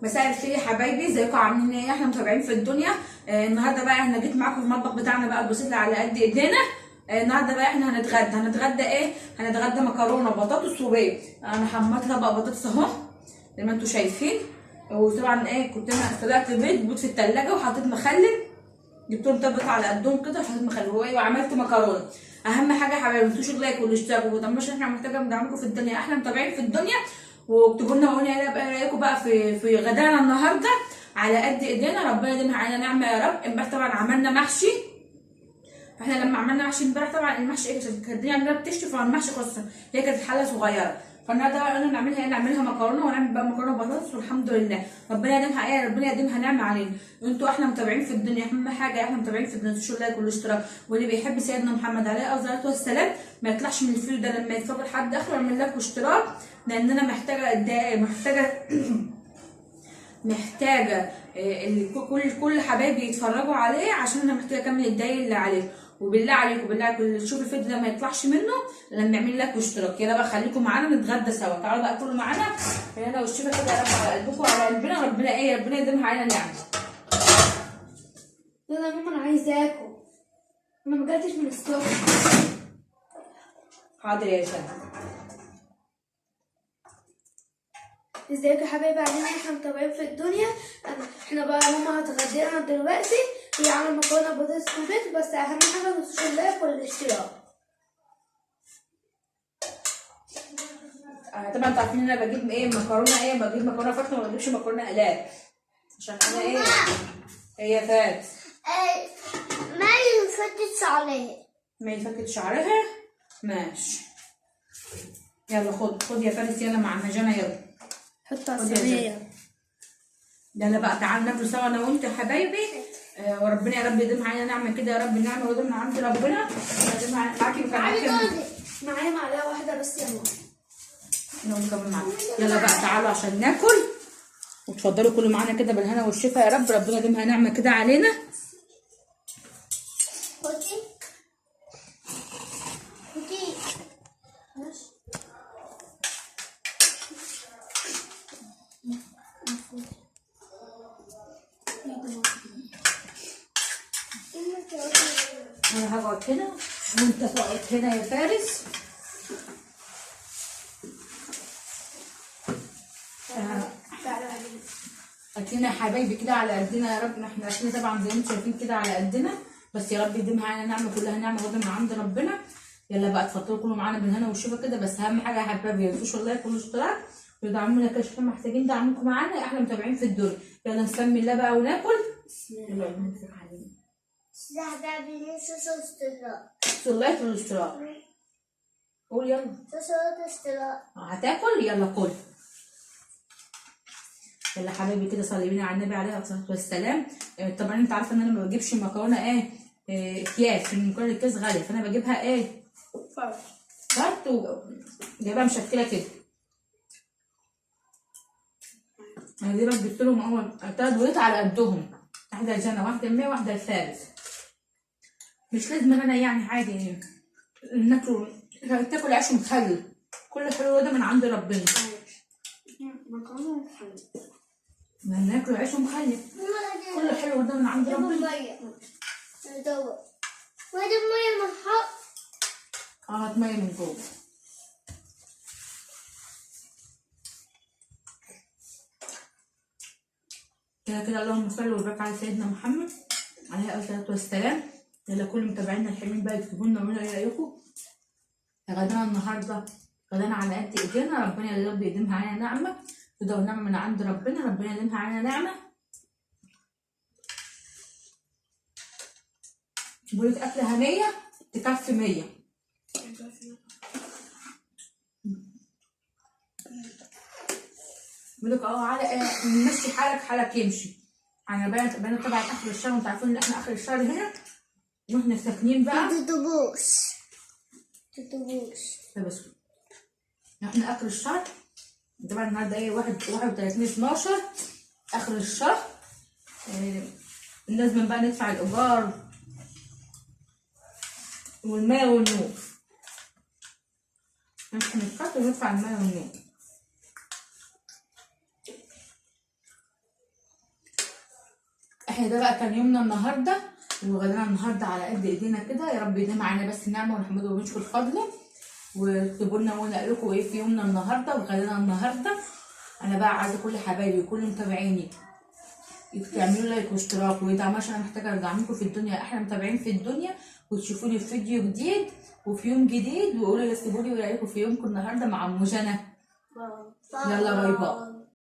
مساء الخير يا حبايبي، ازيكم عاملين ايه؟ احنا متابعين في الدنيا. النهارده بقى احنا جيت معاكم في المطبخ بتاعنا بقى البسيط على قد ايدينا. النهارده بقى احنا هنتغدى ايه؟ هنتغدى مكرونه بطاطس وبيض. انا حمرت طبق بطاطس اهو زي ما انتم شايفين، وطبعا ايه كنت انا سلقت بيض في الثلاجه وحطيت مخلل، جبتهم طبقت على قدهم كده وحطيت مخلل وعملت مكرونه. اهم حاجه يا حبايبي ما تنسوش اللايك والاشتراك وطنبوش، احنا محتاجه ندعمكم في الدنيا، احنا متابعين في الدنيا. واكتبوا لنا وقولوا لنا بقى رايكم بقى في غدانا النهارده على قد ايدينا، ربنا يديمها علينا نعمه يا رب. امبارح طبعا عملنا محشي، احنا لما عملنا محشي امبارح طبعا المحشي ايه كانت الدنيا عندنا بتشتي، فالمحشي خلص، هي كانت حله صغيره، فالنهارده بقى قلنا نعملها مكرونه، ونعمل بقى مكرونه بطاطس، والحمد لله ربنا يديمها ايه، ربنا يديمها نعمه علينا. انتوا احنا متابعين في الدنيا، اهم حاجه احنا متابعين في الدنيا، تنسوش اللايك والاشتراك، واللي بيحب سيدنا محمد عليه الصلاه والسلام ما يطلعش من الفيديو ده لما يتفرج لحد اخره، يعمل لايك واشتراك، لان انا محتاجه كل حبايبي يتفرجوا عليه، عشان انا محتاجه اكمل الدقايق اللي عليه. وبالله عليكم اللي تشوف الفيديو ده ما يطلعش منه لما نعمل لايك واشتراك. يلا بقى خليكم معانا نتغدى سوا، تعالوا بقى كلوا معانا انا والشيفه كده يا رب على قلبكم وعلى قلبنا، ربنا يديمها علينا نعمه. يلا يا ماما انا عايزه اكل، انا ما اكلتش من الصبح. حاضر يا شباب. ازيكم يا حبايبي عاملين ايه؟ احنا متابعين في الدنيا. احنا بقى ماما هتغدينا دلوقتي، هي عامله مكرونه بطاطس وبيض، بس اهم حاجه متنسوش اللايك والاشتراك. طبعا انتوا عارفين ان انا بجيب ايه مكرونه، بجيب مكرونه فاتنه، ما بجيبش مكرونه اقلام، عشان انا ايه هي فات ما يفتش عليه، ما يفكت شعرها. ماشي يلا خد يا فارس، يلا مع النجانه، يلا حط على الصينيه. يلا بقى تعالوا ناكلوا سوا انا وانت يا حبايبي. وربنا يا رب يديمها علينا نعمه كده يا رب، النعمه ويديمها عند ربنا. معاكي معايا معلقه واحده بس يا ماما. يلا بقى تعالوا عشان ناكل، وتفضلوا كلوا معانا كده بالهنا والشفا يا رب، ربنا يديمها نعمه كده علينا. خدي ماشي. انا هقعد هنا وانت تقعد هنا يا فارس. اكلنا يا حبايبي كده على قدنا يا رب، احنا اكلنا طبعا زي ما انتم شايفين كده على قدنا، بس يا رب يديمها علينا نعمه، كلها نعمه وغدا من عند ربنا. يلا بقى اتفضلوا كلوا معانا بالهنا والشفا كده، بس اهم حاجه يا حبايبي ما تنسوش اللايك والاشتراك وتدعمونا كده، عشان محتاجين دعمكم معانا، احنا متابعين في الدنيا. يلا نسمي الله بقى وناكل. يلا نمسك علينا اللايك والاشتراك، قول يلا هتاكل، يلا كل. يلا حبايبي كده صلي بينا على النبي عليه الصلاه والسلام. طبعا انت عارفه ان انا ما بجيبش المكرونه اكياس، عشان المكرونه الاكياس غاليه، فانا بجيبها فرط وجايبها مشكله كده. انا دي بس جبت لهم اول 3 بيضات على قدهم، واحده لجنى واحده لمية واحده لفارس، مش لازم انا يعني عادي ناكل، تاكل عيش مخلل، كل حلو ده من عند ربنا. ما ناكل عيش مخلل، كل حلو ده من عند ربنا. هات ميه من جوه. كده اللهم صل وبارك على سيدنا محمد عليه الصلاه والسلام. يلا كل متابعينا الحلوين بقى يكتبوا لنا وقولوا ايه رايكم. غدانا النهارده غدانا على قد ايدينا، ربنا يا رب يديمها علينا نعمه، كده ونعمه من عند ربنا، ربنا يديمها علينا نعمه. بقولك اكله هنيه تكفي 100. بقولك على نمشي حالك يمشي. انا بقينا طبعا اخر الشهر، وانتوا عارفين ان احنا اخر الشهر هنا واحنا ساكنين بقى تدوبوش بس احنا اخر الشهر طبعا النهارده 31/12 اخر الشهر. لازم بقى ندفع الايجار والماء والنور، نفتح الخط وندفع الماء والنور. احنا ده بقى كان يومنا النهارده، وغدانا النهارده على قد ايدينا كده. يا رب يديم معانا بس النعمه ونحمده ونشكر فضله. واكتبوا لنا ونقول لكم ايه في يومنا النهارده وغدانا النهارده. انا بقى عايزه كل حبايبي وكل متابعيني تعملوا لايك واشتراك ويدعموا، عشان انا محتاجه ارجعكم في الدنيا احلى متابعين في الدنيا، وتشوفوني في فيديو جديد وفي يوم جديد، وقولوا لي سيبوا لي رايكم في يومكم النهارده مع ام جنى. يلا باي باي.